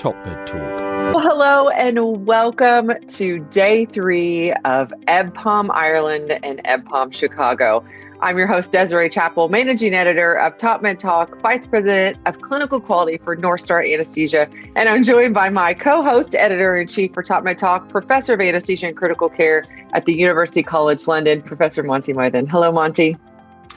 Top Med Talk. Well, hello and welcome to day 3 of EBPOM Ireland and EBPOM Chicago. I'm your host, Desiree, Chappell, managing editor of Top Med Talk, vice president of clinical quality for North Star Anesthesia, and I'm joined by my co-host, editor-in-chief for Top Med Talk, professor of anesthesia and critical care at the University College London, Professor Monty Mythen. Hello, Monty.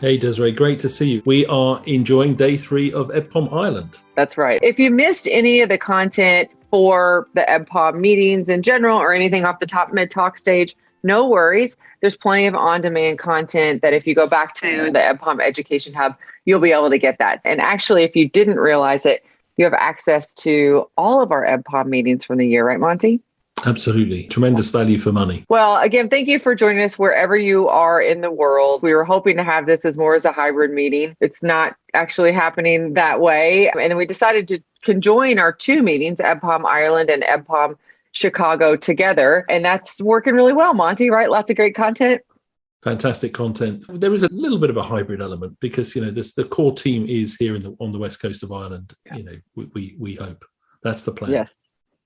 Hey, Desiree, great to see you. We are enjoying day 3 of EBPOM Ireland. That's right. If you missed any of the content for the EBPOM meetings in general or anything off the Top Med Talk stage, no worries. There's plenty of on-demand content that if you go back to the EBPOM Education Hub, you'll be able to get that. And actually, if you didn't realize it, you have access to all of our EBPOM meetings from the year, right, Monty? Absolutely. Tremendous value for money. Well, again, thank you for joining us wherever you are in the world. We were hoping to have this as more as a hybrid meeting. It's not actually happening that way. And then we decided to conjoin our 2 meetings, EBPOM Ireland and EBPOM Chicago, together. And that's working really well, Monty, right? Lots of great content. Fantastic content. There is a little bit of a hybrid element because, the core team is here on the west coast of Ireland. We hope. That's the plan. Yes.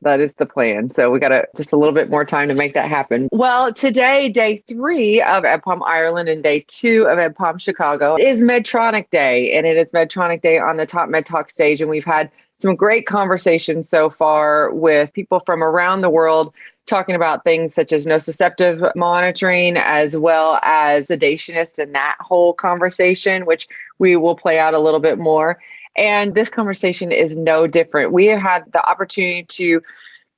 That is the plan. So we got just a little bit more time to make that happen. Well, today, day 3 of EBPOM Ireland and day 2 of EBPOM Chicago is Medtronic Day. And it is Medtronic Day on the Top Med Talk stage. And we've had some great conversations so far with people from around the world talking about things such as nociceptive monitoring, as well as sedationists and that whole conversation, which we will play out a little bit more. And this conversation is no different. We have had the opportunity to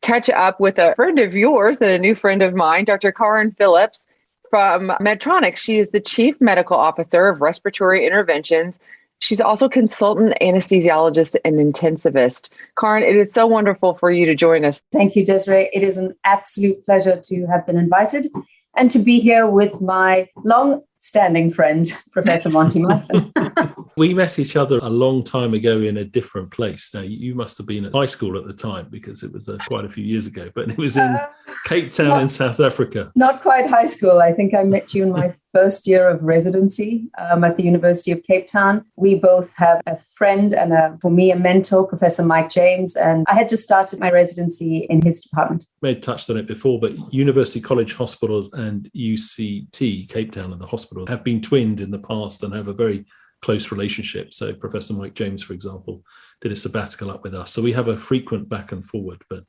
catch up with a friend of yours and a new friend of mine, Dr. Phillips from Medtronic. She is the Chief Medical Officer of Respiratory Interventions. She's also consultant anesthesiologist and intensivist. Karen, it is so wonderful for you to join us. Thank you, Desiree. It is an absolute pleasure to have been invited and to be here with my long-standing friend, Professor Monty Mythen. We met each other a long time ago in a different place. Now, you must have been at high school at the time because it was quite a few years ago, but it was in Cape Town in South Africa. Not quite high school. I think I met you in my first year of residency at the University of Cape Town. We both have a friend and, for me, a mentor, Professor Mike James, and I had just started my residency in his department. I had touched on it before, but University College Hospitals and UCT, Cape Town and the hospital, have been twinned in the past and have a very close relationship. So Professor Mike James, for example, did a sabbatical up with us. So we have a frequent back and forward, but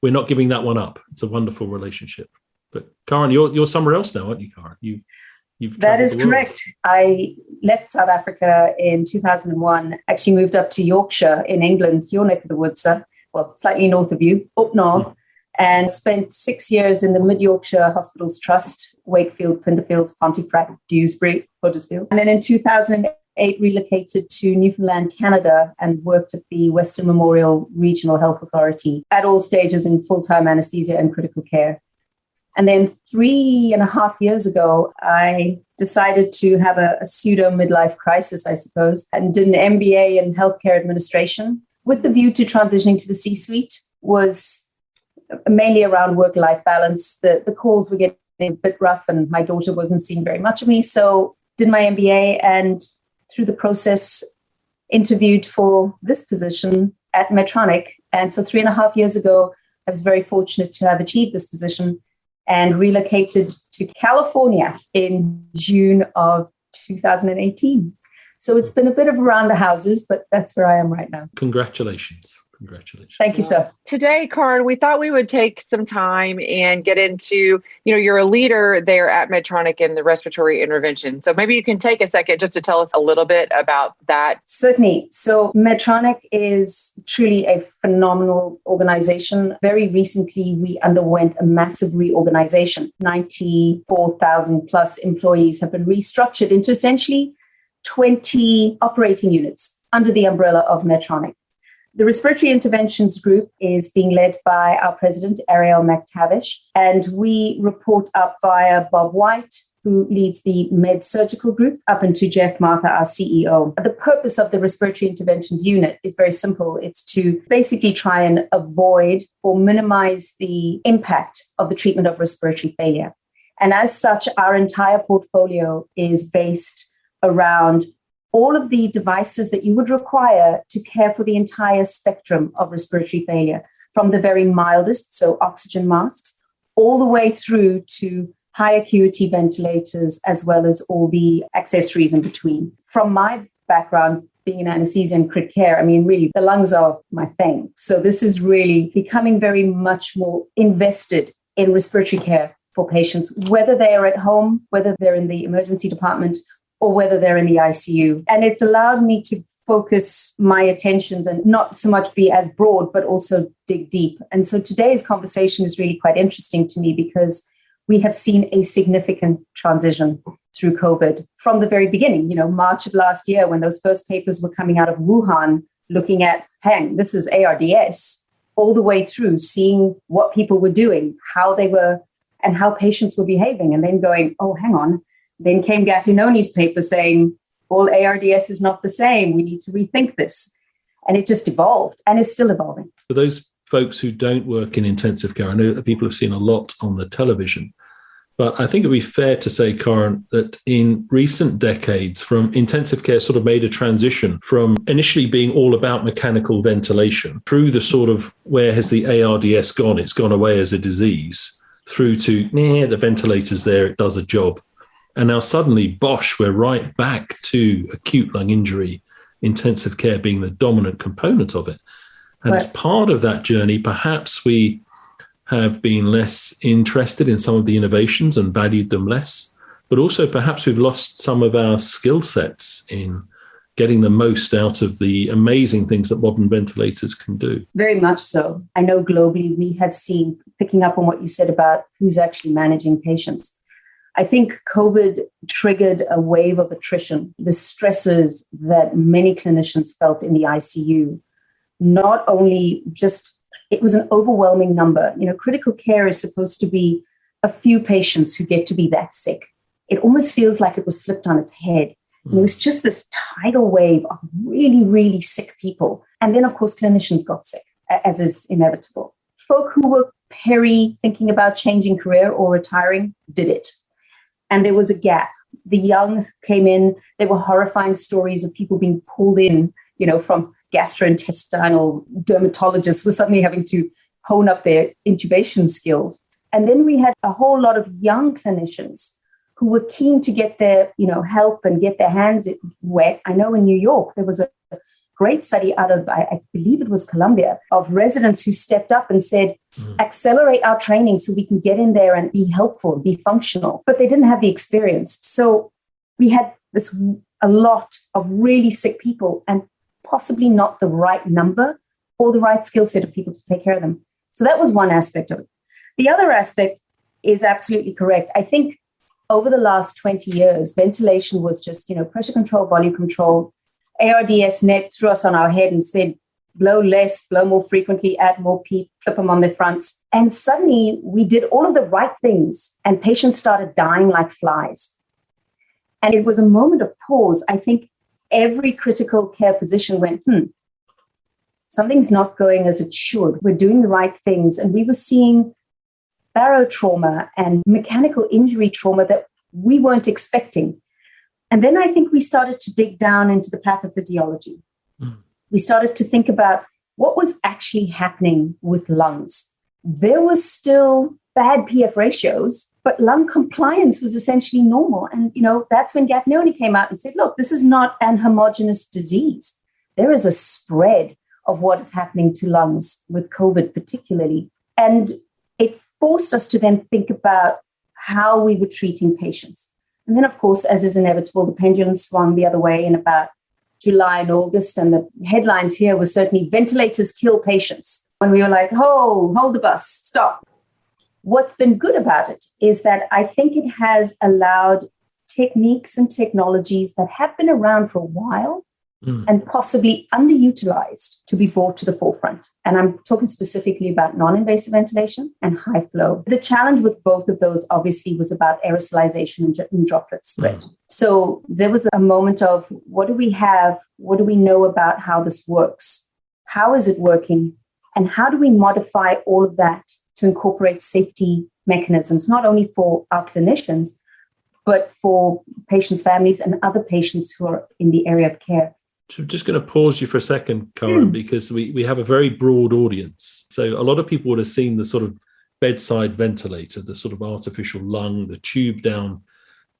we're not giving that one up. It's a wonderful relationship. But Karen, you're somewhere else now, aren't you, Karen? You've That is correct. I left South Africa in 2001, actually moved up to Yorkshire in England, your neck of the woods, sir. Well, slightly north of you, up north, and spent 6 years in the Mid Yorkshire Hospitals Trust, Wakefield, Pinderfields, Pontefract, Dewsbury, Huddersfield. And then in 2008, relocated to Newfoundland, Canada, and worked at the Western Memorial Regional Health Authority at all stages in full-time anesthesia and critical care. And then 3.5 years ago, I decided to have a pseudo midlife crisis, I suppose, and did an MBA in healthcare administration with the view to transitioning to the C-suite. Was mainly around work-life balance. The calls were getting a bit rough and my daughter wasn't seeing very much of me. So did my MBA and through the process interviewed for this position at Medtronic. And so 3.5 years ago, I was very fortunate to have achieved this position and relocated to California in June of 2018. So it's been a bit of around the houses, but that's where I am right now. Congratulations. Thank you, sir. Today, Karen, we thought we would take some time and get into, you're a leader there at Medtronic in the respiratory intervention. So maybe you can take a second just to tell us a little bit about that. Certainly. So Medtronic is truly a phenomenal organization. Very recently, we underwent a massive reorganization. 94,000 plus employees have been restructured into essentially 20 operating units under the umbrella of Medtronic. The Respiratory Interventions Group is being led by our president, Ariel McTavish, and we report up via Bob White, who leads the Med Surgical Group, up into Jeff Martha, our CEO. The purpose of the Respiratory Interventions Unit is very simple. It's to basically try and avoid or minimize the impact of the treatment of respiratory failure. And as such, our entire portfolio is based around all of the devices that you would require to care for the entire spectrum of respiratory failure, from the very mildest, so oxygen masks, all the way through to high acuity ventilators, as well as all the accessories in between. From my background, being in anesthesia and crit care, I mean, really, the lungs are my thing. So this is really becoming very much more invested in respiratory care for patients, whether they are at home, whether they're in the emergency department, or whether they're in the ICU. And it's allowed me to focus my attentions and not so much be as broad, but also dig deep. And so today's conversation is really quite interesting to me because we have seen a significant transition through COVID from the very beginning, March of last year, when those first papers were coming out of Wuhan, looking at, hey, this is ARDS, all the way through seeing what people were doing, how they were, and how patients were behaving, and then going, oh, hang on. Then came Gattinoni's paper saying, all ARDS is not the same. We need to rethink this. And it just evolved and is still evolving. For those folks who don't work in intensive care, I know that people have seen a lot on the television, but I think it'd be fair to say, Karen, that in recent decades, from intensive care sort of made a transition from initially being all about mechanical ventilation through the sort of, where has the ARDS gone? It's gone away as a disease, through to, the ventilator's there, it does a job. And now suddenly, bosh, we're right back to acute lung injury, intensive care being the dominant component of it. And Right. as part of that journey, perhaps we have been less interested in some of the innovations and valued them less, but also perhaps we've lost some of our skill sets in getting the most out of the amazing things that modern ventilators can do. Very much so. I know globally we have seen, picking up on what you said about who's actually managing patients, I think COVID triggered a wave of attrition, the stresses that many clinicians felt in the ICU. Not only just, it was an overwhelming number. Critical care is supposed to be a few patients who get to be that sick. It almost feels like it was flipped on its head. And it was just this tidal wave of really, really sick people. And then, of course, clinicians got sick, as is inevitable. Folk who were thinking about changing career or retiring did it. And there was a gap. The young came in. There were horrifying stories of people being pulled in, from gastrointestinal dermatologists were suddenly having to hone up their intubation skills. And then we had a whole lot of young clinicians who were keen to get their, help and get their hands wet. I know in New York, there was a great study out of, I believe it was Columbia, of residents who stepped up and said, accelerate our training so we can get in there and be helpful, be functional. But they didn't have the experience. So we had a lot of really sick people and possibly not the right number or the right skill set of people to take care of them. So that was one aspect of it. The other aspect is absolutely correct. I think over the last 20 years, ventilation was just, pressure control, volume control. ARDS net threw us on our head and said, blow less, blow more frequently, add more PEEP, flip them on their fronts. And suddenly we did all of the right things and patients started dying like flies. And it was a moment of pause. I think every critical care physician went, something's not going as it should. We're doing the right things. And we were seeing barotrauma and mechanical injury trauma that we weren't expecting. And then I think we started to dig down into the pathophysiology. We started to think about what was actually happening with lungs. There was still bad PF ratios, but lung compliance was essentially normal. And, that's when Gattinoni came out and said, look, this is not an homogeneous disease. There is a spread of what is happening to lungs with COVID particularly. And it forced us to then think about how we were treating patients. And then, of course, as is inevitable, the pendulum swung the other way in about July and August. And the headlines here were certainly ventilators kill patients. When we were like, oh, hold the bus, stop. What's been good about it is that I think it has allowed techniques and technologies that have been around for a while and possibly underutilized to be brought to the forefront. And I'm talking specifically about non-invasive ventilation and high flow. The challenge with both of those obviously was about aerosolization and droplet spread. So there was a moment of what do we have? What do we know about how this works? How is it working? And how do we modify all of that to incorporate safety mechanisms, not only for our clinicians, but for patients' families and other patients who are in the area of care. So I'm just going to pause you for a second, Karen, because we have a very broad audience. So a lot of people would have seen the sort of bedside ventilator, the sort of artificial lung, the tube down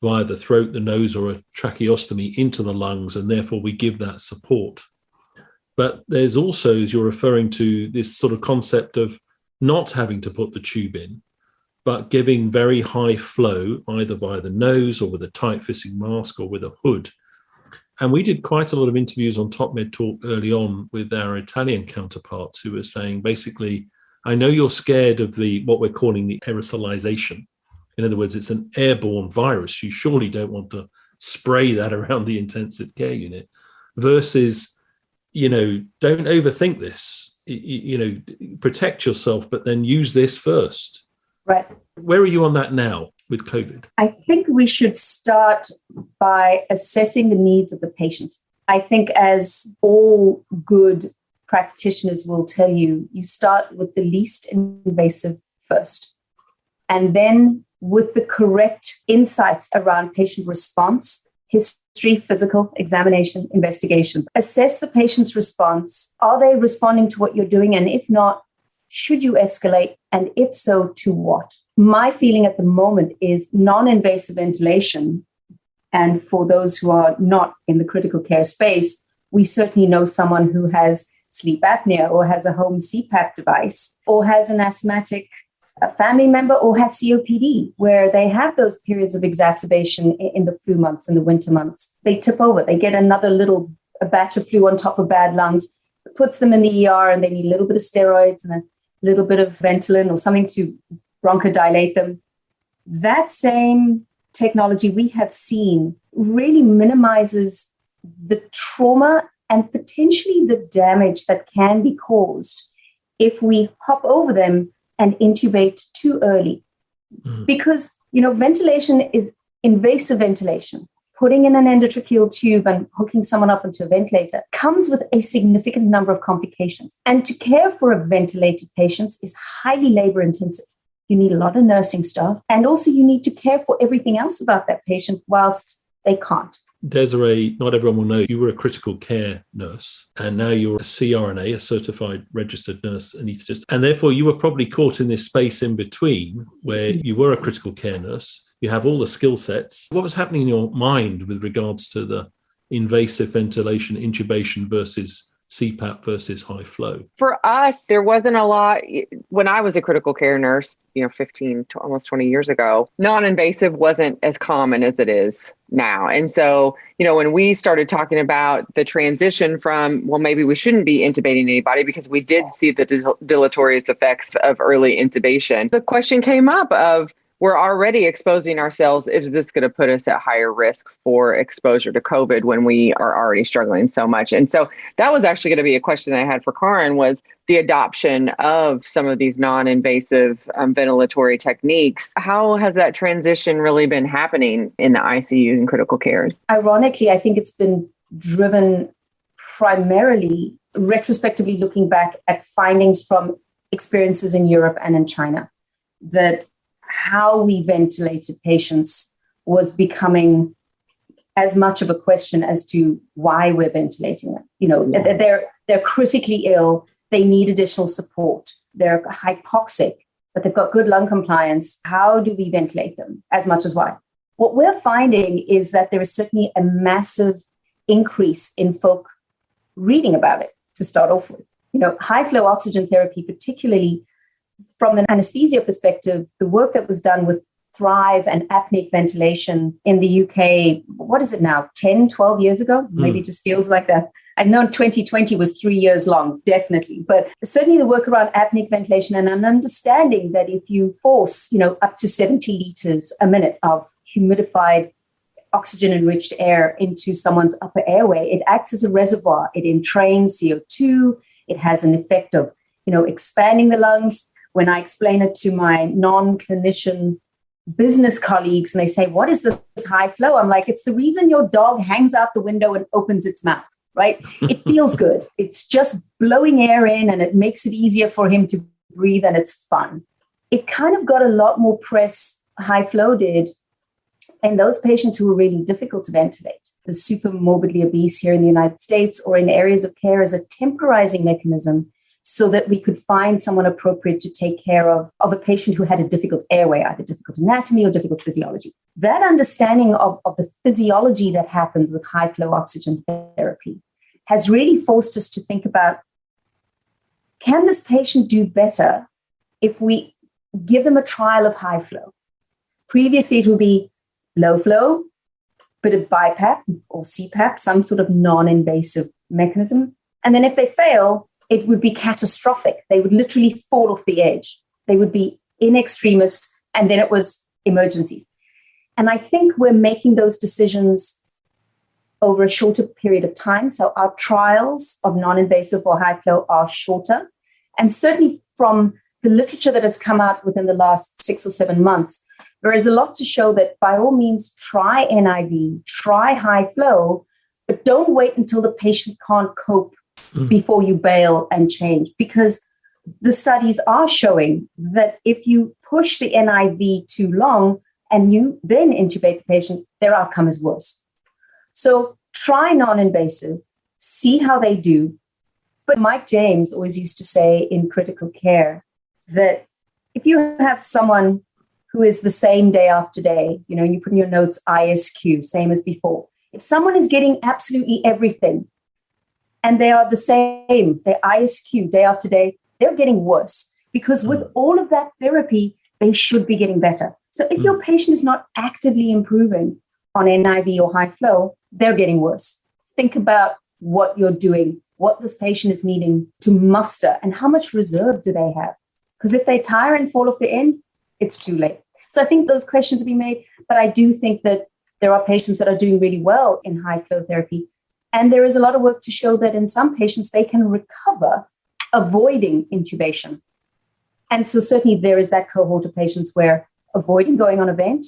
via the throat, the nose, or a tracheostomy into the lungs, and therefore we give that support. But there's also, as you're referring to, this sort of concept of not having to put the tube in, but giving very high flow, either via the nose or with a tight-fitting mask or with a hood. And we did quite a lot of interviews on Top Med Talk early on with our Italian counterparts who were saying, basically, I know you're scared of what we're calling the aerosolization. In other words, it's an airborne virus. You surely don't want to spray that around the intensive care unit versus, don't overthink this, protect yourself, but then use this first. Right. Where are you on that now with COVID? I think we should start by assessing the needs of the patient. I think, as all good practitioners will tell you, you start with the least invasive first. And then with the correct insights around patient response, history, physical examination, investigations. Assess the patient's response. Are they responding to what you're doing? And if not, should you escalate? And if so, to what? My feeling at the moment is non-invasive ventilation. And for those who are not in the critical care space, we certainly know someone who has sleep apnea or has a home CPAP device or has an asthmatic family member or has COPD, where they have those periods of exacerbation in the flu months, in the winter months. They tip over. They get another a batch of flu on top of bad lungs, puts them in the ER, and they need a little bit of steroids and a little bit of Ventolin or something to bronchodilate them. That same technology we have seen really minimizes the trauma and potentially the damage that can be caused if we hop over them and intubate too early. Because, ventilation is invasive ventilation. Putting in an endotracheal tube and hooking someone up into a ventilator comes with a significant number of complications. And to care for a ventilated patient is highly labor intensive. You need a lot of nursing staff. And also you need to care for everything else about that patient whilst they can't. Desiree, not everyone will know, you were a critical care nurse, and now you're a CRNA, a certified registered nurse anaesthetist. And therefore, you were probably caught in this space in between where you were a critical care nurse. You have all the skill sets. What was happening in your mind with regards to the invasive ventilation, intubation versus CPAP versus high flow? For us, there wasn't a lot. When I was a critical care nurse, 15 to almost 20 years ago, non-invasive wasn't as common as it is now. And so, when we started talking about the transition from, well, maybe we shouldn't be intubating anybody because we did see the deleterious effects of early intubation, the question came up of, we're already exposing ourselves. Is this going to put us at higher risk for exposure to COVID when we are already struggling so much? And so that was actually going to be a question that I had for Karen, was the adoption of some of these non-invasive ventilatory techniques. How has that transition really been happening in the ICU and critical cares? Ironically, I think it's been driven primarily retrospectively looking back at findings from experiences in Europe and in China, that how we ventilated patients was becoming as much of a question as to why we're ventilating them. They're critically ill. They need additional support. They're hypoxic, but they've got good lung compliance. How do we ventilate them as much as why? What we're finding is that there is certainly a massive increase in folk reading about it to start off with. High flow oxygen therapy, particularly from an anesthesia perspective, the work that was done with Thrive and apneic ventilation in the UK, what is it now, 10, 12 years ago? Maybe it just feels like that. I know 2020 was 3 years long, definitely. But certainly the work around apneic ventilation and an understanding that if you force, up to 70 liters a minute of humidified, oxygen-enriched air into someone's upper airway, it acts as a reservoir. It entrains CO2. It has an effect of, expanding the lungs. When I explain it to my non-clinician business colleagues and they say, what is this high flow? I'm like, it's the reason your dog hangs out the window and opens its mouth, right? It feels good. It's just blowing air in and it makes it easier for him to breathe and it's fun. It kind of got a lot more press, high flow did, And those patients who were really difficult to ventilate, the super morbidly obese here in the United States or in areas of care as a temporizing mechanism so that we could find someone appropriate to take care of a patient who had a difficult airway, either difficult anatomy or difficult physiology. That understanding of the physiology that happens with high flow oxygen therapy has really forced us to think about, can this patient do better if we give them a trial of high flow? Previously, it would be low flow, bit of BiPAP or CPAP, some sort of non-invasive mechanism. And then if they fail, it would be catastrophic. They would literally fall off the edge. They would be in extremis, and then it was emergencies. And I think we're making those decisions over a shorter period of time. So our trials of non-invasive or high flow are shorter. And certainly from the literature that has come out within the last 6 or 7 months, there is a lot to show that by all means, try NIV, try high flow, but don't wait until the patient can't cope before you bail and change. Because the studies are showing that if you push the NIV too long and you then intubate the patient, their outcome is worse. So try non-invasive, see how they do. But Mike James always used to say in critical care that if you have someone who is the same day after day, you put in your notes ISQ, same as before. If someone is getting absolutely everything and they are the same, their ISQ day after day, they're getting worse because with all of that therapy, they should be getting better. So if your patient is not actively improving on NIV or high flow, they're getting worse. Think about what you're doing, what this patient is needing to muster, and how much reserve do they have? Because if they tire and fall off the end, it's too late. So I think those questions have been made, but I do think that there are patients that are doing really well in high flow therapy. And there is a lot of work to show that in some patients, they can recover avoiding intubation. And so certainly there is that cohort of patients where avoiding going on a vent,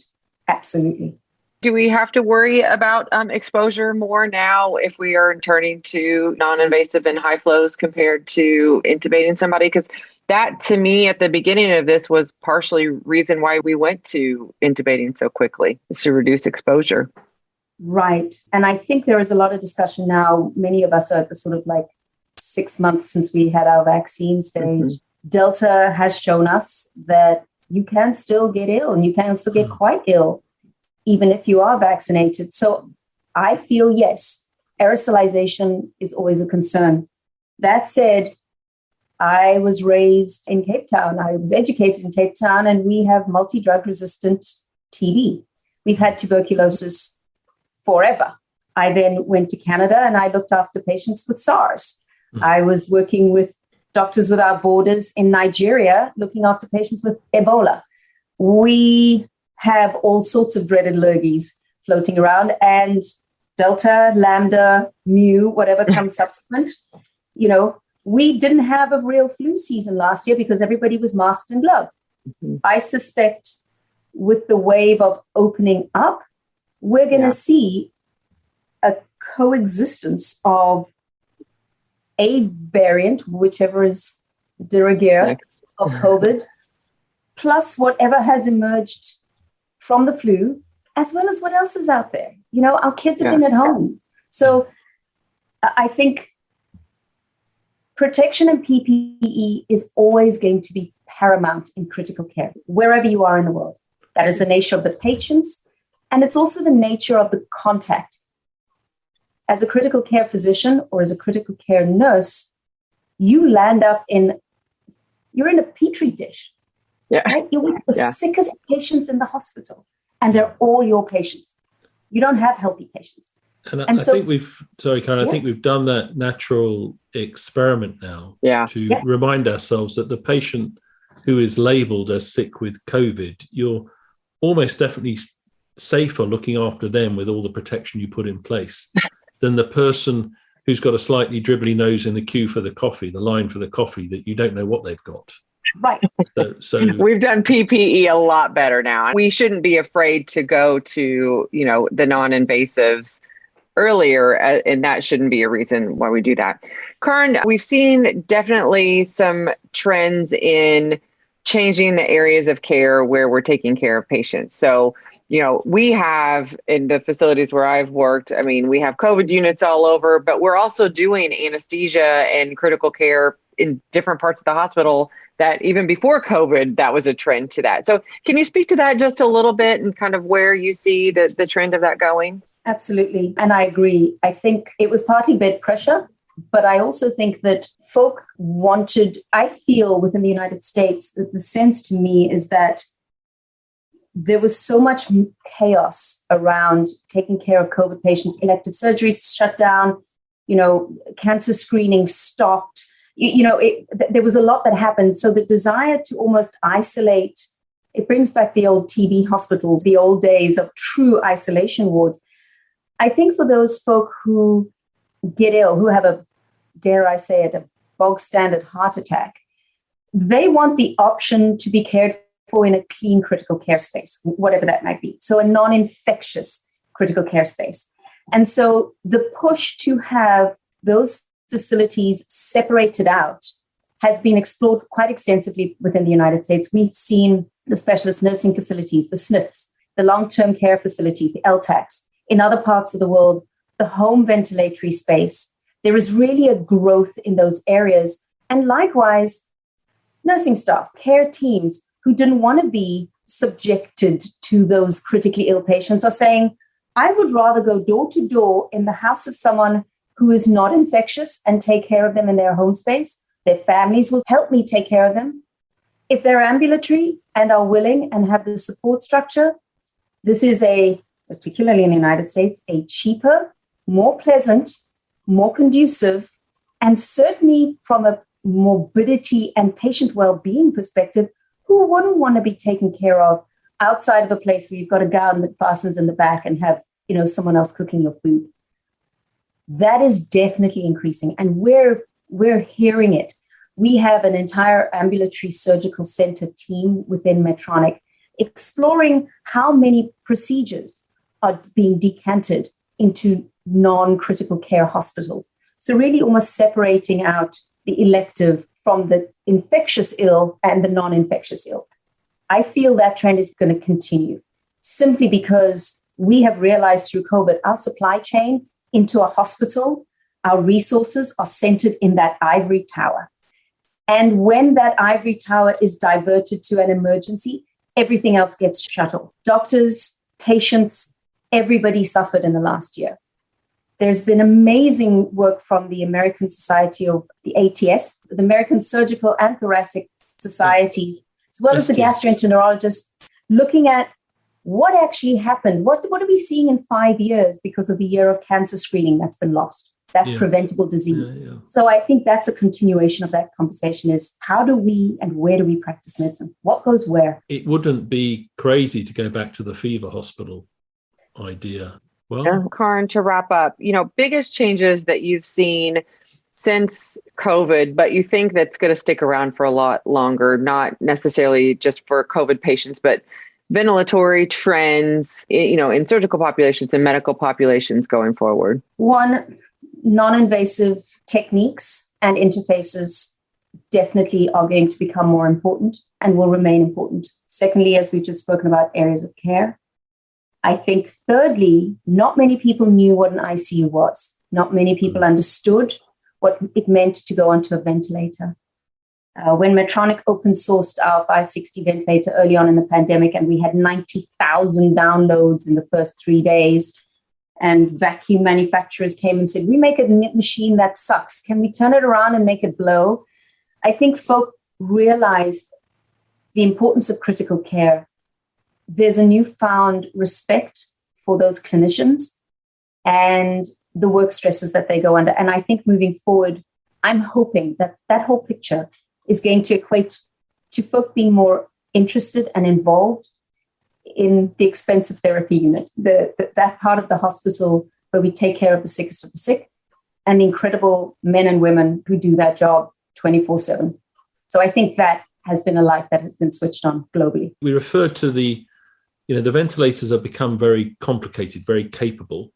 absolutely. Do we have to worry about exposure more now if we are turning to non-invasive and high flows compared to intubating somebody? Because that, to me, at the beginning of this was partially reason why we went to intubating so quickly, is to reduce exposure. Right. And I think there is a lot of discussion now. Many of us are at the sort of 6 months since we had our vaccine stage. Mm-hmm. Delta has shown us that you can still get ill and you can still get quite ill, even if you are vaccinated. So I feel, yes, aerosolization is always a concern. That said, I was raised in Cape Town. I was educated in Cape Town, and we have multi-drug resistant TB. We've had tuberculosis forever. I then went to Canada and I looked after patients with SARS. I was working with Doctors Without Borders in Nigeria, looking after patients with Ebola. We have all sorts of dreaded lurgies floating around, and Delta, Lambda, Mu, whatever comes subsequent, we didn't have a real flu season last year because everybody was masked and gloved. Mm-hmm. I suspect with the wave of opening up, we're going to see a coexistence of a variant, whichever is de rigueur of COVID, plus whatever has emerged from the flu, as well as what else is out there. Our kids have been at home. So I think protection and PPE is always going to be paramount in critical care, wherever you are in the world. That is the nature of the patients, and it's also the nature of the contact. As a critical care physician or as a critical care nurse, you land up you're in a petri dish. Yeah. Right? You're with the sickest patients in the hospital, and they're all your patients. You don't have healthy patients. And I think I think we've done that natural experiment now to remind ourselves that the patient who is labeled as sick with COVID, you're almost definitely safer looking after them with all the protection you put in place than the person who's got a slightly dribbly nose in the queue for the coffee, the line for the coffee, that you don't know what they've got. Right. So we've done PPE a lot better now. We shouldn't be afraid to go to, the non-invasives earlier, and that shouldn't be a reason why we do that. Kern, we've seen definitely some trends in changing the areas of care where we're taking care of patients. So, we have in the facilities where I've worked, I mean, we have COVID units all over, but we're also doing anesthesia and critical care in different parts of the hospital that even before COVID, that was a trend to that. So can you speak to that just a little bit and kind of where you see the trend of that going? Absolutely. And I agree. I think it was partly bed pressure, but I also think that folk I feel within the United States, that the sense to me is that there was so much chaos around taking care of COVID patients. Elective surgeries shut down, cancer screening stopped. There was a lot that happened. So the desire to almost isolate, it brings back the old TB hospitals, the old days of true isolation wards. I think for those folk who get ill, who have dare I say it, a bog standard heart attack, they want the option to be cared for in a clean critical care space, whatever that might be. So a non-infectious critical care space. And so the push to have those facilities separated out has been explored quite extensively within the United States. We've seen the specialist nursing facilities, the SNFs, the long-term care facilities, the LTACs. In other parts of the world, the home ventilatory space. There is really a growth in those areas. And likewise, nursing staff, care teams who didn't want to be subjected to those critically ill patients are saying, I would rather go door to door in the house of someone who is not infectious and take care of them in their home space. Their families will help me take care of them. If they're ambulatory and are willing and have the support structure, this is particularly in the United States, a cheaper, more pleasant, more conducive, and certainly from a morbidity and patient well-being perspective, who wouldn't want to be taken care of outside of a place where you've got a gown that fastens in the back and have, someone else cooking your food? That is definitely increasing, and we're hearing it. We have an entire ambulatory surgical center team within Medtronic exploring how many procedures are being decanted into non-critical care hospitals. So really almost separating out the elective from the infectious ill and the non-infectious ill. I feel that trend is going to continue simply because we have realized through COVID, our supply chain into a hospital, our resources are centered in that ivory tower. And when that ivory tower is diverted to an emergency, everything else gets shut off. Doctors, patients, everybody suffered in the last year. There's been amazing work from the American Society of the ATS, the American Surgical and Thoracic Societies, as well as the gastroenterologists, looking at what actually happened. What are we seeing in 5 years because of the year of cancer screening that's been lost? That's preventable disease. So I think that's a continuation of that conversation is how do we and where do we practice medicine? What goes where? It wouldn't be crazy to go back to the fever hospital idea. Well, Karin, to wrap up, biggest changes that you've seen since COVID, but you think that's going to stick around for a lot longer, not necessarily just for COVID patients, but ventilatory trends, in surgical populations and medical populations going forward? One, non-invasive techniques and interfaces definitely are going to become more important and will remain important. Secondly, as we've just spoken about, areas of care. I think thirdly, not many people knew what an ICU was. Not many people understood what it meant to go onto a ventilator. When Medtronic open sourced our 560 ventilator early on in the pandemic, and we had 90,000 downloads in the first 3 days, and vacuum manufacturers came and said, we make a machine that sucks. Can we turn it around and make it blow? I think folk realized the importance of critical care. There's a newfound respect for those clinicians and the work stresses that they go under. And I think moving forward, I'm hoping that that whole picture is going to equate to folk being more interested and involved in the expensive therapy unit, that part of the hospital where we take care of the sickest of the sick and the incredible men and women who do that job 24/7. So I think that has been a light that has been switched on globally. We refer to the ventilators have become very complicated, very capable,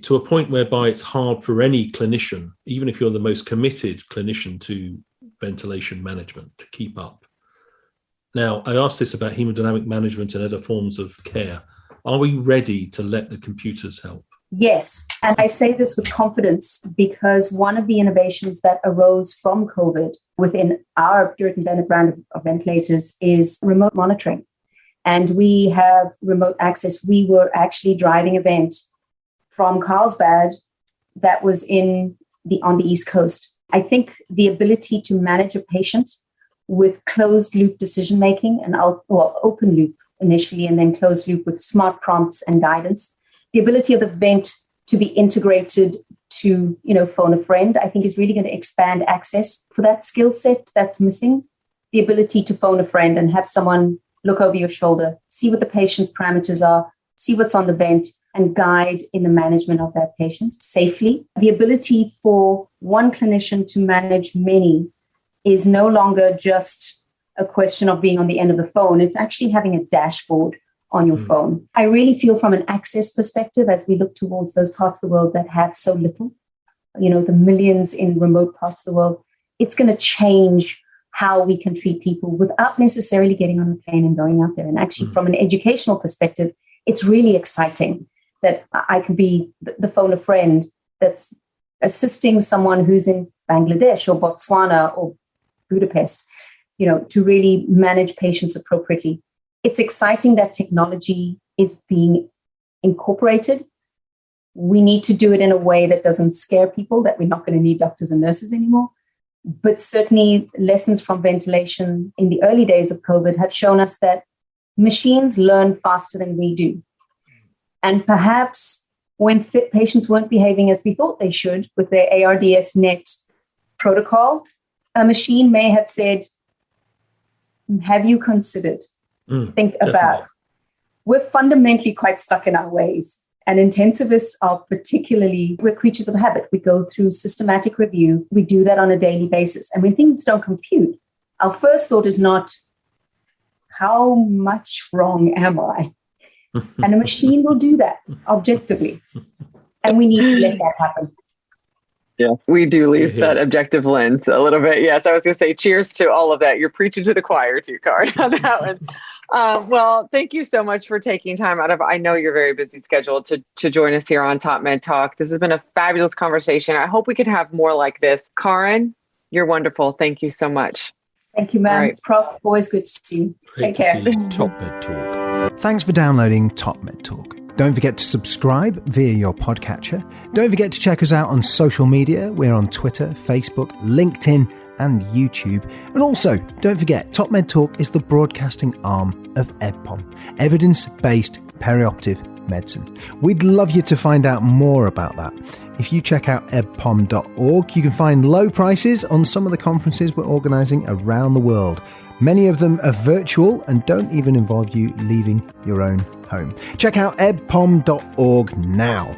to a point whereby it's hard for any clinician, even if you're the most committed clinician to ventilation management, to keep up. Now, I asked this about hemodynamic management and other forms of care. Are we ready to let the computers help? Yes. And I say this with confidence because one of the innovations that arose from COVID within our Dirt and Bennett brand of ventilators is remote monitoring. And we have remote access. We were actually driving a vent from Carlsbad that was on the East Coast. I think the ability to manage a patient with closed loop decision making and open loop initially, and then closed loop with smart prompts and guidance. The ability of the vent to be integrated to, phone a friend, I think is really going to expand access for that skill set that's missing. The ability to phone a friend and have someone look over your shoulder, see what the patient's parameters are, see what's on the vent, and guide in the management of that patient safely. The ability for one clinician to manage many is no longer just a question of being on the end of the phone. It's actually having a dashboard on your phone. I really feel from an access perspective, as we look towards those parts of the world that have so little, the millions in remote parts of the world, it's going to change how we can treat people without necessarily getting on a plane and going out there. And actually, from an educational perspective, it's really exciting that I can be the phone a friend that's assisting someone who's in Bangladesh or Botswana or Budapest, to really manage patients appropriately. It's exciting that technology is being incorporated. We need to do it in a way that doesn't scare people, that we're not going to need doctors and nurses anymore. But certainly lessons from ventilation in the early days of COVID have shown us that machines learn faster than we do. And perhaps when patients weren't behaving as we thought they should with their ARDS net protocol, a machine may have said, have you considered? Think about. We're fundamentally quite stuck in our ways. And intensivists are we're creatures of habit. We go through systematic review. We do that on a daily basis. And when things don't compute, our first thought is not, how much wrong am I? And a machine will do that objectively. And we need to let that happen. Yeah, we do lose that objective lens a little bit. Yes, I was going to say cheers to all of that. You're preaching to the choir too, Card, on that one. Well, thank you so much for taking time out of, I know you're very busy schedule to join us here on Top Med Talk. This has been a fabulous conversation. I hope we could have more like this. Karen, you're wonderful. Thank you so much. Thank you, ma'am. Right. Prof, always good to see you. Take care. Top Med Talk. Thanks for downloading Top Med Talk. Don't forget to subscribe via your podcatcher. Don't forget to check us out on social media. We're on Twitter, Facebook, LinkedIn, and YouTube. And also, don't forget, Top Med Talk is the broadcasting arm of EBPOM, Evidence-Based Perioperative Medicine. We'd love you to find out more about that. If you check out ebpom.org, you can find low prices on some of the conferences we're organising around the world. Many of them are virtual and don't even involve you leaving your own home. Check out ebpom.org now.